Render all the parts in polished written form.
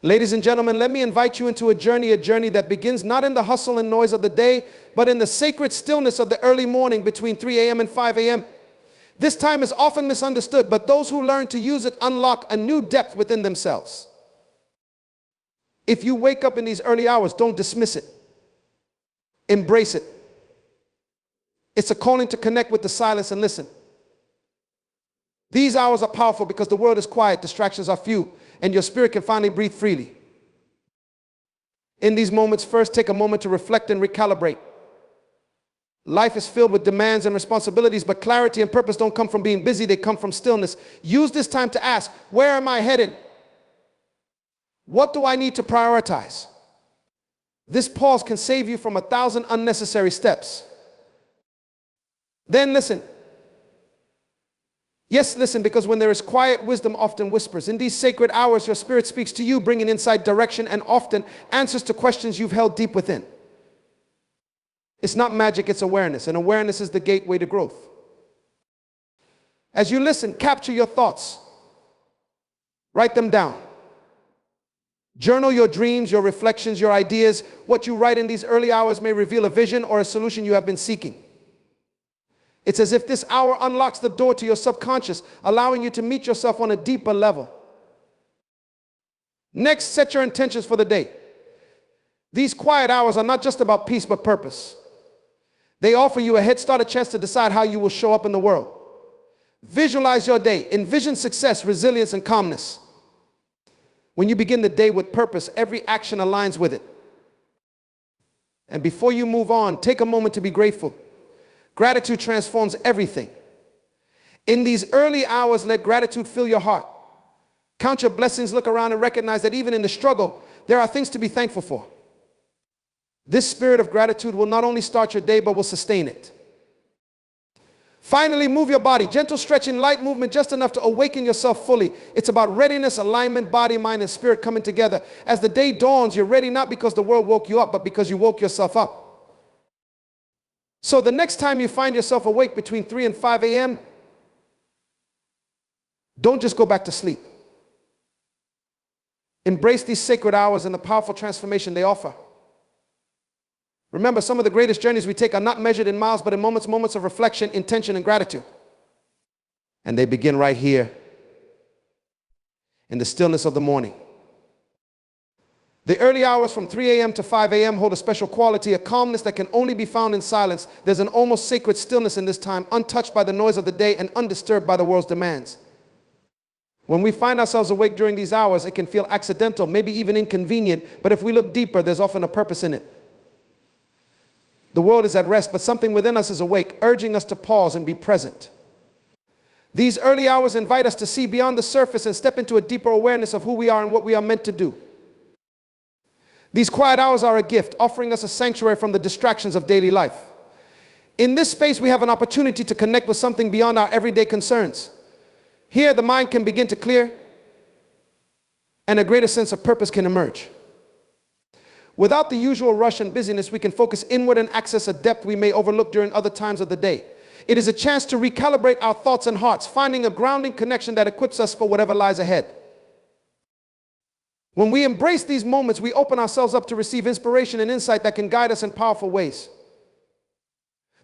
Ladies and gentlemen, let me invite you into a journey that begins not in the hustle and noise of the day, but in the sacred stillness of the early morning between 3 a.m. and 5 a.m. This time is often misunderstood, but those who learn to use it unlock a new depth within themselves. If you wake up in these early hours, don't dismiss it. Embrace it. It's a calling to connect with the silence and listen. These hours are powerful because the world is quiet, distractions are few, and your spirit can finally breathe freely. In these moments, first take a moment to reflect and recalibrate. Life is filled with demands and responsibilities, but clarity and purpose don't come from being busy, they come from stillness. Use this time to ask, where am I headed? What do I need to prioritize? This pause can save you from 1,000 unnecessary steps. Then listen. Yes, listen, because when there is quiet, wisdom often whispers. In these sacred hours, your spirit speaks to you, bringing insight, direction, and often answers to questions you've held deep within. It's not magic, it's awareness, and awareness is the gateway to growth. As you listen, capture your thoughts. Write them down. Journal your dreams, your reflections, your ideas. What you write in these early hours may reveal a vision or a solution you have been seeking. It's as if this hour unlocks the door to your subconscious, allowing you to meet yourself on a deeper level. Next, set your intentions for the day. These quiet hours are not just about peace, but purpose. They offer you a head start, a chance to decide how you will show up in the world. Visualize your day. Envision success, resilience, and calmness. When you begin the day with purpose, every action aligns with it. And before you move on, take a moment to be grateful. Gratitude transforms everything. In these early hours, let gratitude fill your heart. Count your blessings, look around, and recognize that even in the struggle, there are things to be thankful for. This spirit of gratitude will not only start your day, but will sustain it. Finally, move your body. Gentle stretching, light movement, just enough to awaken yourself fully. It's about readiness, alignment, body, mind, and spirit coming together. As the day dawns, you're ready not because the world woke you up, but because you woke yourself up. So the next time you find yourself awake between 3 and 5 a.m., don't just go back to sleep. Embrace these sacred hours and the powerful transformation they offer. Remember, some of the greatest journeys we take are not measured in miles, but in moments of reflection, intention, and gratitude. And they begin right here, in the stillness of the morning. The early hours from 3 a.m. to 5 a.m. hold a special quality, a calmness that can only be found in silence. There's an almost sacred stillness in this time, untouched by the noise of the day and undisturbed by the world's demands. When we find ourselves awake during these hours, it can feel accidental, maybe even inconvenient, but if we look deeper, there's often a purpose in it. The world is at rest, but something within us is awake, urging us to pause and be present. These early hours invite us to see beyond the surface and step into a deeper awareness of who we are and what we are meant to do. These quiet hours are a gift, offering us a sanctuary from the distractions of daily life. In this space, we have an opportunity to connect with something beyond our everyday concerns. Here, the mind can begin to clear, and a greater sense of purpose can emerge. Without the usual rush and busyness, we can focus inward and access a depth we may overlook during other times of the day. It is a chance to recalibrate our thoughts and hearts, finding a grounding connection that equips us for whatever lies ahead. When we embrace these moments, we open ourselves up to receive inspiration and insight that can guide us in powerful ways.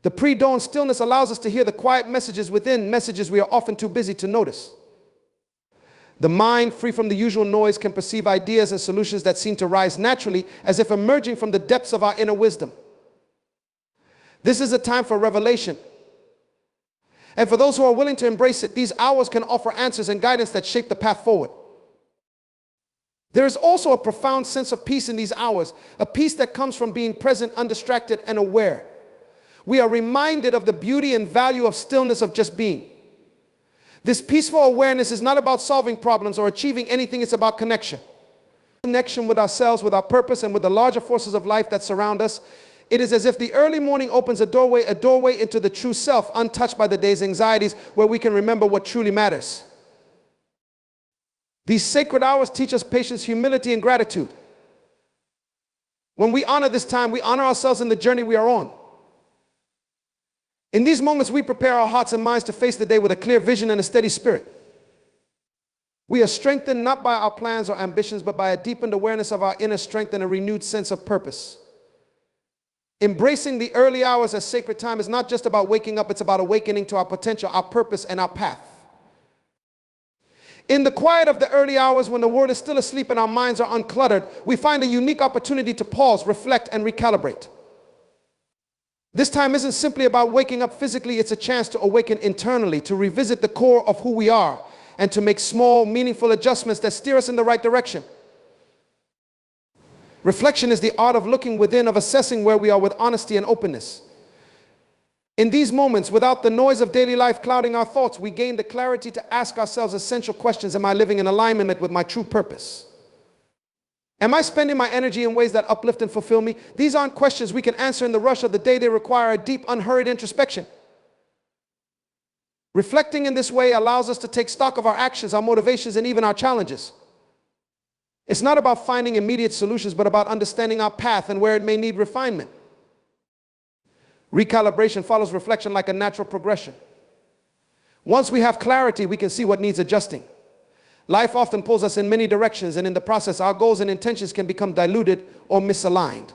The pre-dawn stillness allows us to hear the quiet messages within, messages we are often too busy to notice. The mind, free from the usual noise, can perceive ideas and solutions that seem to rise naturally, as if emerging from the depths of our inner wisdom. This is a time for revelation. And for those who are willing to embrace it, these hours can offer answers and guidance that shape the path forward. There is also a profound sense of peace in these hours, a peace that comes from being present, undistracted, and aware. We are reminded of the beauty and value of stillness, of just being. This peaceful awareness is not about solving problems or achieving anything, it's about connection. Connection with ourselves, with our purpose, and with the larger forces of life that surround us. It is as if the early morning opens a doorway into the true self, untouched by the day's anxieties, where we can remember what truly matters. These sacred hours teach us patience, humility, and gratitude. When we honor this time, we honor ourselves in the journey we are on. In these moments, we prepare our hearts and minds to face the day with a clear vision and a steady spirit. We are strengthened not by our plans or ambitions, but by a deepened awareness of our inner strength and a renewed sense of purpose. Embracing the early hours as sacred time is not just about waking up, it's about awakening to our potential, our purpose, and our path. In the quiet of the early hours, when the world is still asleep and our minds are uncluttered, we find a unique opportunity to pause, reflect, and recalibrate. This time isn't simply about waking up physically, it's a chance to awaken internally, to revisit the core of who we are, and to make small, meaningful adjustments that steer us in the right direction. Reflection is the art of looking within, of assessing where we are with honesty and openness. In these moments, without the noise of daily life clouding our thoughts, we gain the clarity to ask ourselves essential questions. Am I living in alignment with my true purpose? Am I spending my energy in ways that uplift and fulfill me? These aren't questions we can answer in the rush of the day. They require a deep, unhurried introspection. Reflecting in this way allows us to take stock of our actions, our motivations, and even our challenges. It's not about finding immediate solutions, but about understanding our path and where it may need refinement. Recalibration follows reflection like a natural progression. Once we have clarity, we can see what needs adjusting. Life often pulls us in many directions, and in the process, our goals and intentions can become diluted or misaligned.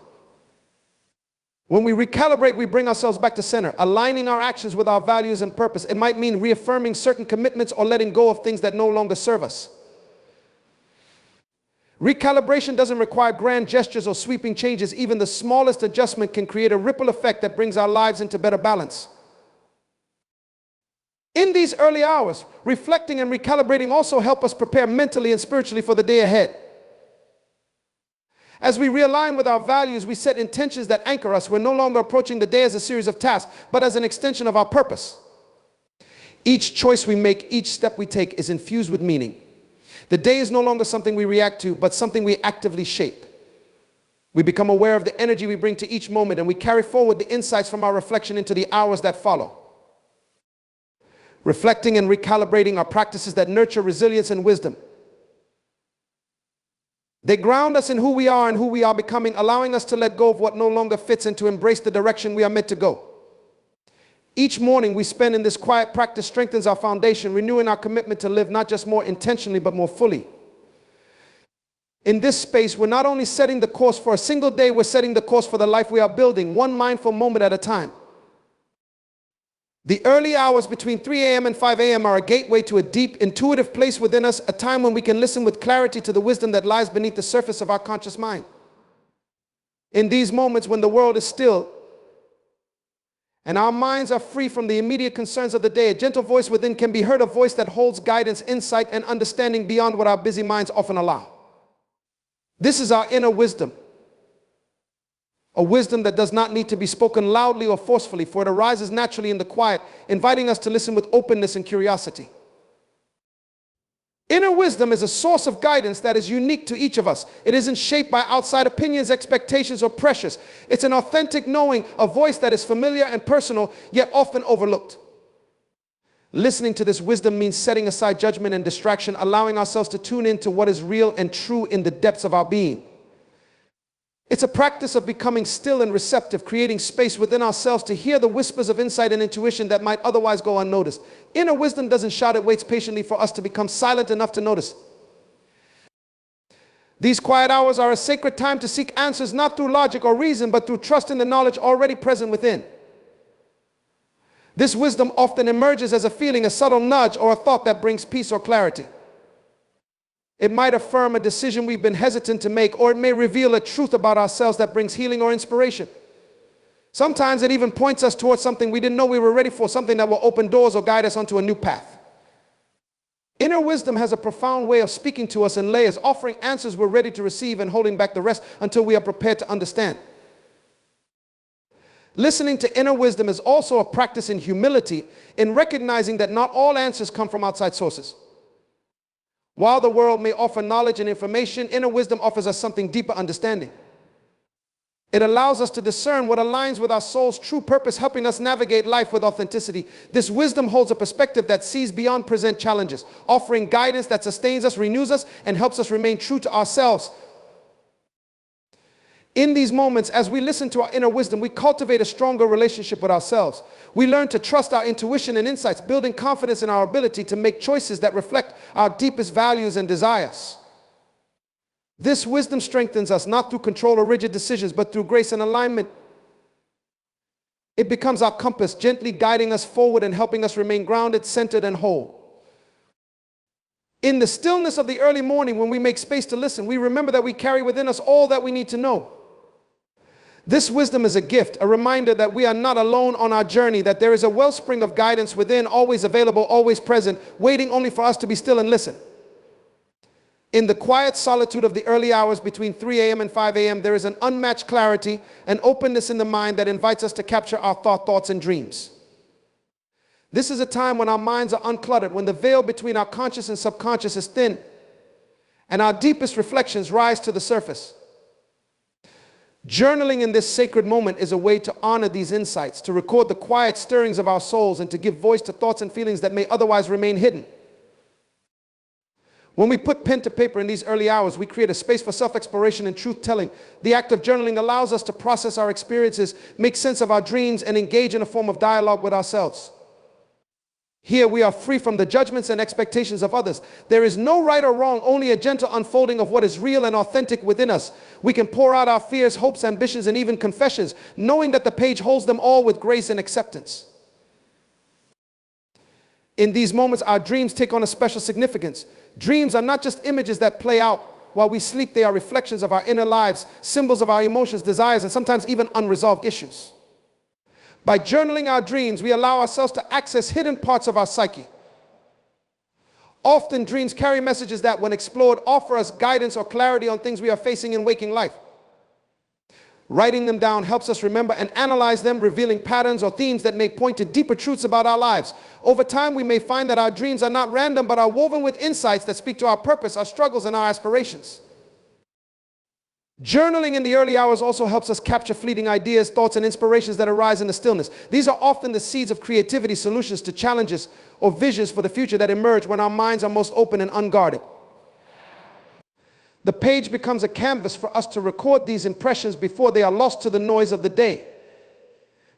When we recalibrate, we bring ourselves back to center, aligning our actions with our values and purpose. It might mean reaffirming certain commitments or letting go of things that no longer serve us. Recalibration doesn't require grand gestures or sweeping changes. Even the smallest adjustment can create a ripple effect that brings our lives into better balance. In these early hours, reflecting and recalibrating also help us prepare mentally and spiritually for the day ahead. As we realign with our values, we set intentions that anchor us. We're no longer approaching the day as a series of tasks, but as an extension of our purpose. Each choice we make, each step we take is infused with meaning. The day is no longer something we react to, but something we actively shape. We become aware of the energy we bring to each moment, and we carry forward the insights from our reflection into the hours that follow. Reflecting and recalibrating are practices that nurture resilience and wisdom. They ground us in who we are and who we are becoming, allowing us to let go of what no longer fits and to embrace the direction we are meant to go. Each morning we spend in this quiet practice strengthens our foundation, renewing our commitment to live not just more intentionally, but more fully. In this space, we're not only setting the course for a single day, we're setting the course for the life we are building, one mindful moment at a time. The early hours between 3 a.m. and 5 a.m. are a gateway to a deep, intuitive place within us, a time when we can listen with clarity to the wisdom that lies beneath the surface of our conscious mind. In these moments when the world is still and our minds are free from the immediate concerns of the day, a gentle voice within can be heard, a voice that holds guidance, insight, and understanding beyond what our busy minds often allow. This is our inner wisdom. A wisdom that does not need to be spoken loudly or forcefully, for it arises naturally in the quiet, inviting us to listen with openness and curiosity. Inner wisdom is a source of guidance that is unique to each of us. It isn't shaped by outside opinions, expectations, or pressures. It's an authentic knowing, a voice that is familiar and personal, yet often overlooked. Listening to this wisdom means setting aside judgment and distraction, allowing ourselves to tune into what is real and true in the depths of our being. It's a practice of becoming still and receptive, creating space within ourselves to hear the whispers of insight and intuition that might otherwise go unnoticed. Inner wisdom doesn't shout, it waits patiently for us to become silent enough to notice. These quiet hours are a sacred time to seek answers not through logic or reason, but through trust in the knowledge already present within. This wisdom often emerges as a feeling, a subtle nudge, or a thought that brings peace or clarity. It might affirm a decision we've been hesitant to make, or it may reveal a truth about ourselves that brings healing or inspiration. Sometimes it even points us towards something we didn't know we were ready for, something that will open doors or guide us onto a new path. Inner wisdom has a profound way of speaking to us in layers, offering answers we're ready to receive and holding back the rest until we are prepared to understand. Listening to inner wisdom is also a practice in humility, in recognizing that not all answers come from outside sources. While the world may offer knowledge and information, inner wisdom offers us something deeper understanding. It allows us to discern what aligns with our soul's true purpose, helping us navigate life with authenticity. This wisdom holds a perspective that sees beyond present challenges, offering guidance that sustains us, renews us, and helps us remain true to ourselves. In these moments, as we listen to our inner wisdom, we cultivate a stronger relationship with ourselves. We learn to trust our intuition and insights, building confidence in our ability to make choices that reflect our deepest values and desires. This wisdom strengthens us not through control or rigid decisions, but through grace and alignment. It becomes our compass, gently guiding us forward and helping us remain grounded, centered, and whole. In the stillness of the early morning, when we make space to listen, we remember that we carry within us all that we need to know. This wisdom is a gift, a reminder that we are not alone on our journey, that there is a wellspring of guidance within, always available, always present, waiting only for us to be still and listen. In the quiet solitude of the early hours between 3 a.m. and 5 a.m., there is an unmatched clarity and openness in the mind that invites us to capture our thoughts and dreams. This is a time when our minds are uncluttered, when the veil between our conscious and subconscious is thin, and our deepest reflections rise to the surface. Journaling in this sacred moment is a way to honor these insights, to record the quiet stirrings of our souls, and to give voice to thoughts and feelings that may otherwise remain hidden. When we put pen to paper in these early hours, we create a space for self-exploration and truth-telling. The act of journaling allows us to process our experiences, make sense of our dreams, and engage in a form of dialogue with ourselves. Here we are free from the judgments and expectations of others. There is no right or wrong, only a gentle unfolding of what is real and authentic within us. We can pour out our fears, hopes, ambitions, and even confessions, knowing that the page holds them all with grace and acceptance. In these moments, our dreams take on a special significance. Dreams are not just images that play out while we sleep. They are reflections of our inner lives, symbols of our emotions, desires, and sometimes even unresolved issues. By journaling our dreams, we allow ourselves to access hidden parts of our psyche. Often, dreams carry messages that, when explored, offer us guidance or clarity on things we are facing in waking life. Writing them down helps us remember and analyze them, revealing patterns or themes that may point to deeper truths about our lives. Over time, we may find that our dreams are not random, but are woven with insights that speak to our purpose, our struggles, and our aspirations. Journaling in the early hours also helps us capture fleeting ideas, thoughts, and inspirations that arise in the stillness. These are often the seeds of creativity, solutions to challenges, or visions for the future that emerge when our minds are most open and unguarded. The page becomes a canvas for us to record these impressions before they are lost to the noise of the day.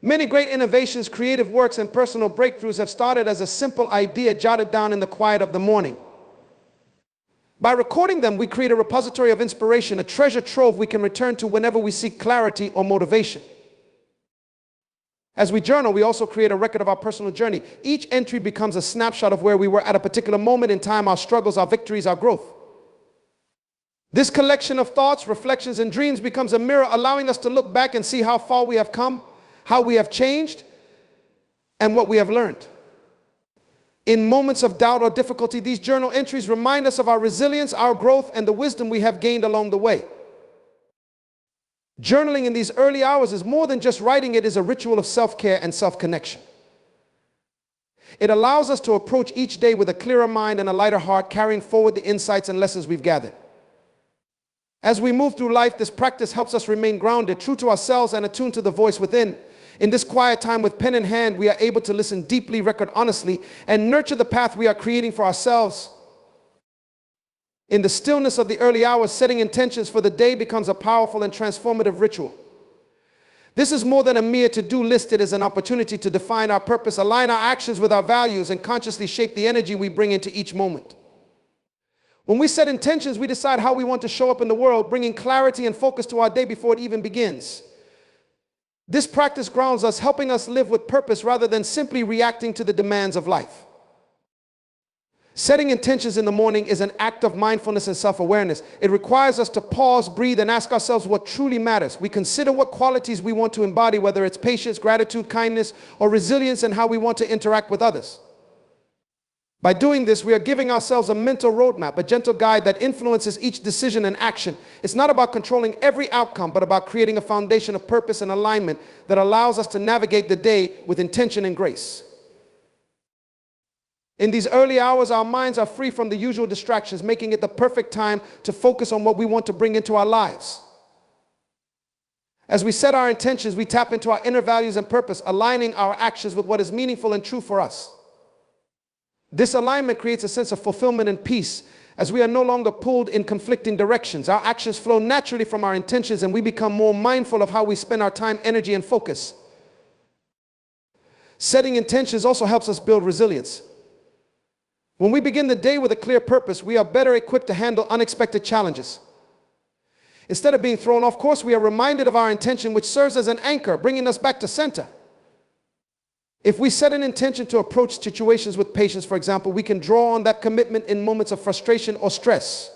Many great innovations, creative works, and personal breakthroughs have started as a simple idea jotted down in the quiet of the morning. By recording them, we create a repository of inspiration, a treasure trove we can return to whenever we seek clarity or motivation. As we journal, we also create a record of our personal journey. Each entry becomes a snapshot of where we were at a particular moment in time, our struggles, our victories, our growth. This collection of thoughts, reflections, and dreams becomes a mirror, allowing us to look back and see how far we have come, how we have changed, and what we have learned. In moments of doubt or difficulty, these journal entries remind us of our resilience, our growth, and the wisdom we have gained along the way. Journaling in these early hours is more than just writing. It is a ritual of self-care and self-connection. It allows us to approach each day with a clearer mind and a lighter heart, carrying forward the insights and lessons we've gathered. As we move through life, this practice helps us remain grounded, true to ourselves, and attuned to the voice within. In this quiet time with pen in hand, we are able to listen deeply, record honestly, and nurture the path we are creating for ourselves. In the stillness of the early hours, setting intentions for the day becomes a powerful and transformative ritual. This is more than a mere to-do list. It is an opportunity to define our purpose, align our actions with our values, and consciously shape the energy we bring into each moment. When we set intentions, we decide how we want to show up in the world, bringing clarity and focus to our day before it even begins. This practice grounds us, helping us live with purpose rather than simply reacting to the demands of life. Setting intentions in the morning is an act of mindfulness and self-awareness. It requires us to pause, breathe, and ask ourselves what truly matters. We consider what qualities we want to embody, whether it's patience, gratitude, kindness, or resilience, and how we want to interact with others. By doing this, we are giving ourselves a mental roadmap, a gentle guide that influences each decision and action. It's not about controlling every outcome, but about creating a foundation of purpose and alignment that allows us to navigate the day with intention and grace. In these early hours, our minds are free from the usual distractions, making it the perfect time to focus on what we want to bring into our lives. As we set our intentions, we tap into our inner values and purpose, aligning our actions with what is meaningful and true for us. This alignment creates a sense of fulfillment and peace, As we are no longer pulled in conflicting directions, our actions flow naturally from our intentions, and we become more mindful of how we spend our time, energy, and focus. Setting intentions also helps us build resilience. When we begin the day with a clear purpose, we are better equipped to handle unexpected challenges. Instead of being thrown off course, we are reminded of our intention, which serves as an anchor, bringing us back to center. If we set an intention to approach situations with patience, for example, we can draw on that commitment in moments of frustration or stress.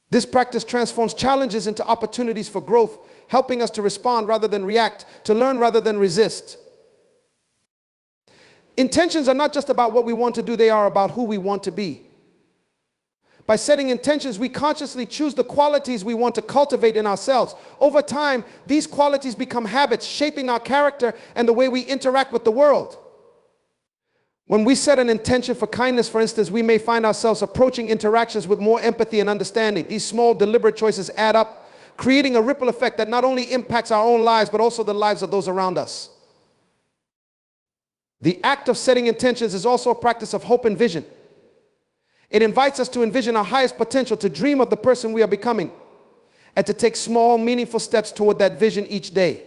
This practice transforms challenges into opportunities for growth, helping us to respond rather than react, to learn rather than resist. Intentions are not just about what we want to do, they are about who we want to be. By setting intentions, we consciously choose the qualities we want to cultivate in ourselves. Over time, these qualities become habits, shaping our character and the way we interact with the world. When we set an intention for kindness, for instance, we may find ourselves approaching interactions with more empathy and understanding. These small, deliberate choices add up, creating a ripple effect that not only impacts our own lives, but also the lives of those around us. The act of setting intentions is also a practice of hope and vision. It invites us to envision our highest potential, to dream of the person we are becoming, and to take small, meaningful steps toward that vision each day.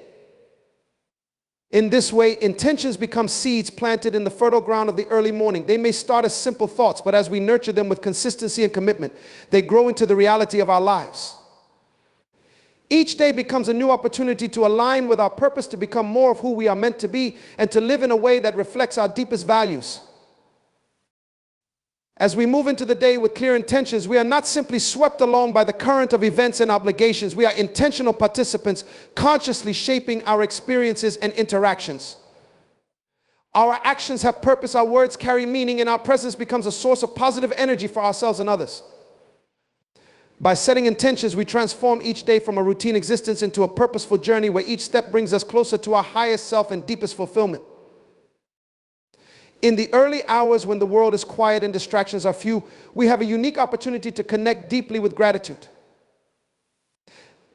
In this way, intentions become seeds planted in the fertile ground of the early morning. They may start as simple thoughts, but as we nurture them with consistency and commitment, they grow into the reality of our lives. Each day becomes a new opportunity to align with our purpose, to become more of who we are meant to be, and to live in a way that reflects our deepest values. As we move into the day with clear intentions, we are not simply swept along by the current of events and obligations. We are intentional participants, consciously shaping our experiences and interactions. Our actions have purpose, our words carry meaning, and our presence becomes a source of positive energy for ourselves and others. By setting intentions, we transform each day from a routine existence into a purposeful journey where each step brings us closer to our highest self and deepest fulfillment. In the early hours when the world is quiet and distractions are few, we have a unique opportunity to connect deeply with gratitude.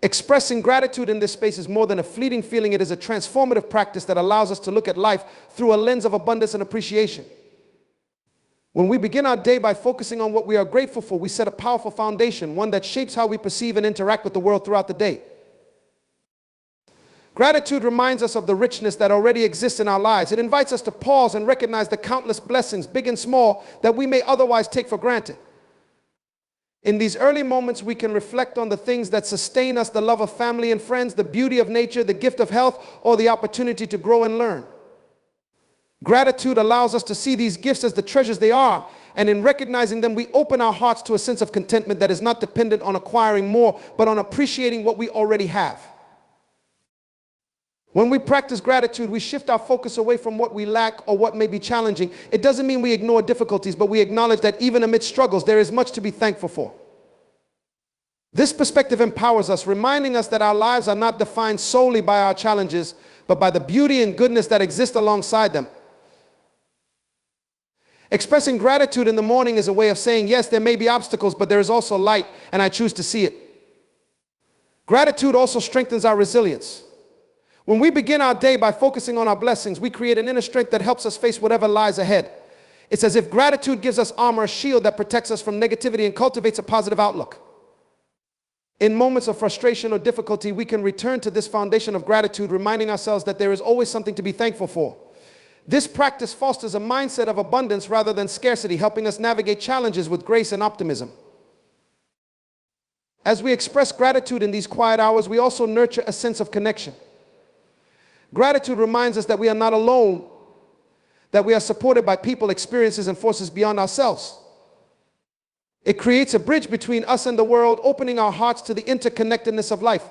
Expressing gratitude in this space is more than a fleeting feeling. It is a transformative practice that allows us to look at life through a lens of abundance and appreciation. When we begin our day by focusing on what we are grateful for, we set a powerful foundation, one that shapes how we perceive and interact with the world throughout the day. Gratitude reminds us of the richness that already exists in our lives. It invites us to pause and recognize the countless blessings, big and small, that we may otherwise take for granted. In these early moments, we can reflect on the things that sustain us: the love of family and friends, the beauty of nature, the gift of health, or the opportunity to grow and learn. Gratitude allows us to see these gifts as the treasures they are, and in recognizing them, we open our hearts to a sense of contentment that is not dependent on acquiring more, but on appreciating what we already have. When we practice gratitude, we shift our focus away from what we lack or what may be challenging. It doesn't mean we ignore difficulties, but we acknowledge that even amidst struggles, there is much to be thankful for. This perspective empowers us, reminding us that our lives are not defined solely by our challenges, but by the beauty and goodness that exist alongside them. Expressing gratitude in the morning is a way of saying, yes, there may be obstacles, but there is also light, and I choose to see it. Gratitude also strengthens our resilience. When we begin our day by focusing on our blessings, we create an inner strength that helps us face whatever lies ahead. It's as if gratitude gives us armor, a shield that protects us from negativity and cultivates a positive outlook. In moments of frustration or difficulty, we can return to this foundation of gratitude, reminding ourselves that there is always something to be thankful for. This practice fosters a mindset of abundance rather than scarcity, helping us navigate challenges with grace and optimism. As we express gratitude in these quiet hours, we also nurture a sense of connection. Gratitude reminds us that we are not alone, that we are supported by people, experiences, and forces beyond ourselves. It creates a bridge between us and the world, opening our hearts to the interconnectedness of life.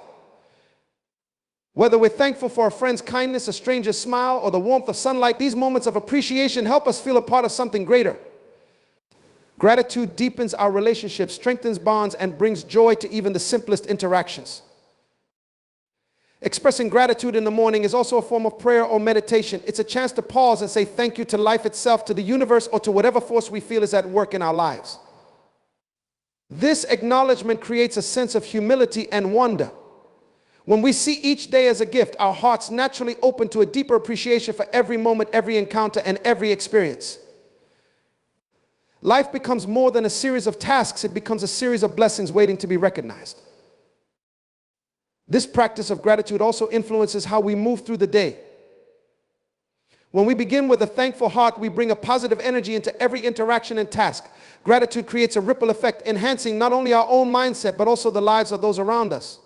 Whether we're thankful for a friend's kindness, a stranger's smile, or the warmth of sunlight, these moments of appreciation help us feel a part of something greater. Gratitude deepens our relationships, strengthens bonds, and brings joy to even the simplest interactions. Expressing gratitude in the morning is also a form of prayer or meditation. It's a chance to pause and say thank you to life itself, to the universe, or to whatever force we feel is at work in our lives. This acknowledgement creates a sense of humility and wonder. When we see each day as a gift, our hearts naturally open to a deeper appreciation for every moment, every encounter, and every experience. Life becomes more than a series of tasks. It becomes a series of blessings waiting to be recognized. This practice of gratitude also influences how we move through the day. When we begin with a thankful heart, we bring a positive energy into every interaction and task. Gratitude creates a ripple effect, enhancing not only our own mindset, but also the lives of those around us.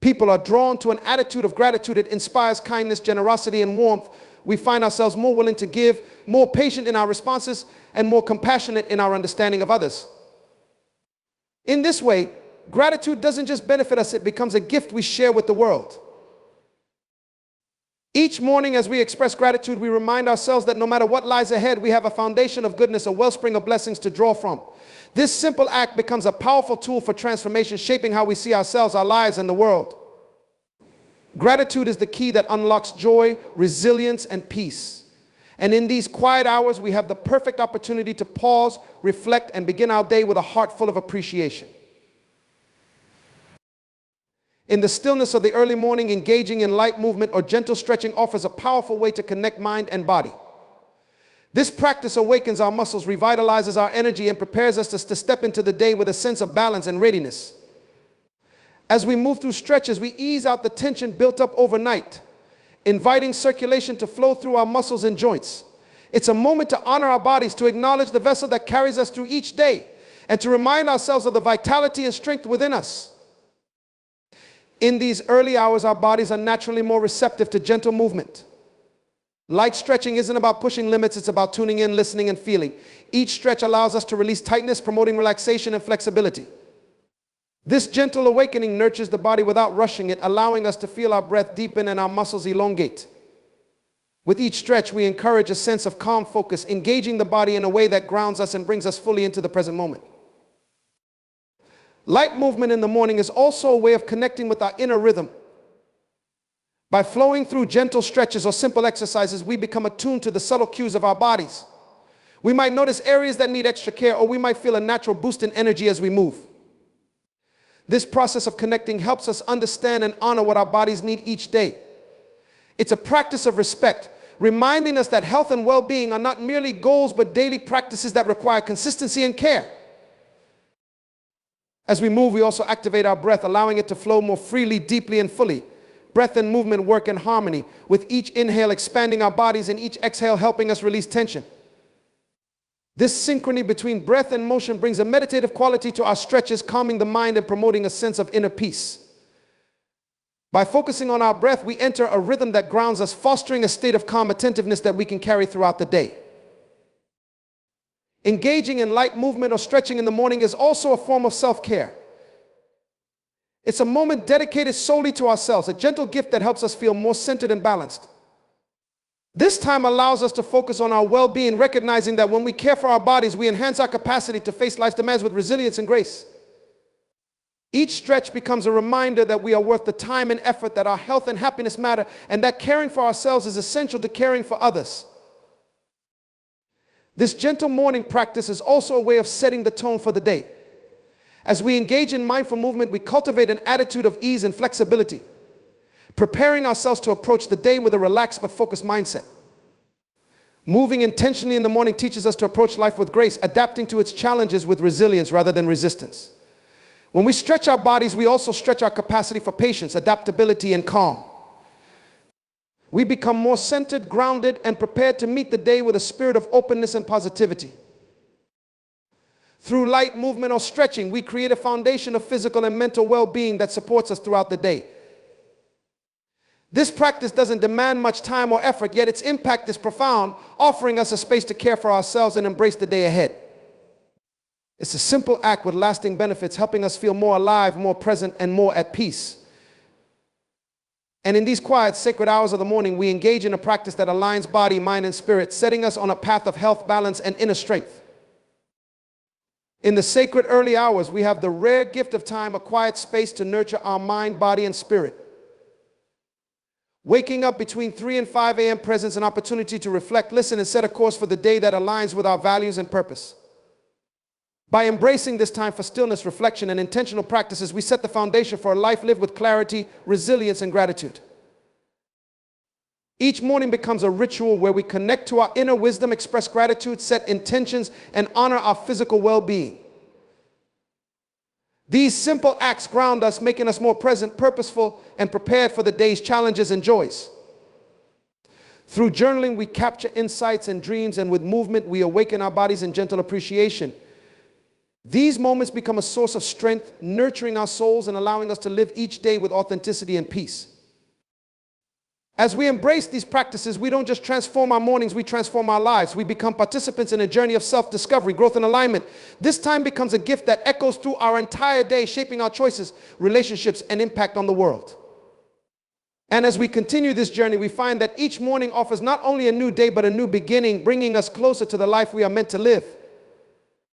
People are drawn to an attitude of gratitude. It inspires kindness, generosity, and warmth. We find ourselves more willing to give, more patient in our responses, and more compassionate in our understanding of others. In this way, gratitude doesn't just benefit us, it becomes a gift we share with the world. Each morning as we express gratitude, we remind ourselves that no matter what lies ahead, we have a foundation of goodness, a wellspring of blessings to draw from. This simple act becomes a powerful tool for transformation, shaping how we see ourselves, our lives, and the world. Gratitude is the key that unlocks joy, resilience, and peace. And in these quiet hours, we have the perfect opportunity to pause, reflect, and begin our day with a heart full of appreciation. In the stillness of the early morning, engaging in light movement or gentle stretching offers a powerful way to connect mind and body. This practice awakens our muscles, revitalizes our energy, and prepares us to step into the day with a sense of balance and readiness. As we move through stretches, we ease out the tension built up overnight, inviting circulation to flow through our muscles and joints. It's a moment to honor our bodies, to acknowledge the vessel that carries us through each day, and to remind ourselves of the vitality and strength within us. In these early hours, our bodies are naturally more receptive to gentle movement. Light stretching isn't about pushing limits, it's about tuning in, listening, and feeling. Each stretch allows us to release tightness, promoting relaxation and flexibility. This gentle awakening nurtures the body without rushing it, allowing us to feel our breath deepen and our muscles elongate. With each stretch, we encourage a sense of calm focus, engaging the body in a way that grounds us and brings us fully into the present moment. Light movement in the morning is also a way of connecting with our inner rhythm. By flowing through gentle stretches or simple exercises, we become attuned to the subtle cues of our bodies. We might notice areas that need extra care, or we might feel a natural boost in energy as we move. This process of connecting helps us understand and honor what our bodies need each day. It's a practice of respect, reminding us that health and well-being are not merely goals, but daily practices that require consistency and care. As we move, we also activate our breath, allowing it to flow more freely, deeply, and fully. Breath and movement work in harmony, with each inhale expanding our bodies and each exhale helping us release tension. This synchrony between breath and motion brings a meditative quality to our stretches, calming the mind and promoting a sense of inner peace. By focusing on our breath, we enter a rhythm that grounds us, fostering a state of calm attentiveness that we can carry throughout the day. Engaging in light movement or stretching in the morning is also a form of self-care. It's a moment dedicated solely to ourselves, a gentle gift that helps us feel more centered and balanced. This time allows us to focus on our well-being, recognizing that when we care for our bodies, we enhance our capacity to face life's demands with resilience and grace. Each stretch becomes a reminder that we are worth the time and effort, that our health and happiness matter, and that caring for ourselves is essential to caring for others. This gentle morning practice is also a way of setting the tone for the day. As we engage in mindful movement, we cultivate an attitude of ease and flexibility, preparing ourselves to approach the day with a relaxed but focused mindset. Moving intentionally in the morning teaches us to approach life with grace, adapting to its challenges with resilience rather than resistance. When we stretch our bodies, we also stretch our capacity for patience, adaptability, and calm. We become more centered, grounded, and prepared to meet the day with a spirit of openness and positivity. Through light movement or stretching, we create a foundation of physical and mental well-being that supports us throughout the day. This practice doesn't demand much time or effort, yet its impact is profound, offering us a space to care for ourselves and embrace the day ahead. It's a simple act with lasting benefits, helping us feel more alive, more present, and more at peace. And in these quiet, sacred hours of the morning, we engage in a practice that aligns body, mind, and spirit, setting us on a path of health, balance, and inner strength. In the sacred early hours, we have the rare gift of time, a quiet space to nurture our mind, body, and spirit. Waking up between 3 and 5 a.m. presents an opportunity to reflect, listen, and set a course for the day that aligns with our values and purpose. By embracing this time for stillness, reflection, and intentional practices, we set the foundation for a life lived with clarity, resilience, and gratitude. Each morning becomes a ritual where we connect to our inner wisdom, express gratitude, set intentions, and honor our physical well-being. These simple acts ground us, making us more present, purposeful, and prepared for the day's challenges and joys. Through journaling, we capture insights and dreams, and with movement, we awaken our bodies in gentle appreciation. These moments become a source of strength, nurturing our souls and allowing us to live each day with authenticity and peace. As we embrace these practices, we don't just transform our mornings, we transform our lives. We become participants in a journey of self-discovery, growth, and alignment. This time becomes a gift that echoes through our entire day, shaping our choices, relationships, and impact on the world. And as we continue this journey, we find that each morning offers not only a new day, but a new beginning, bringing us closer to the life we are meant to live.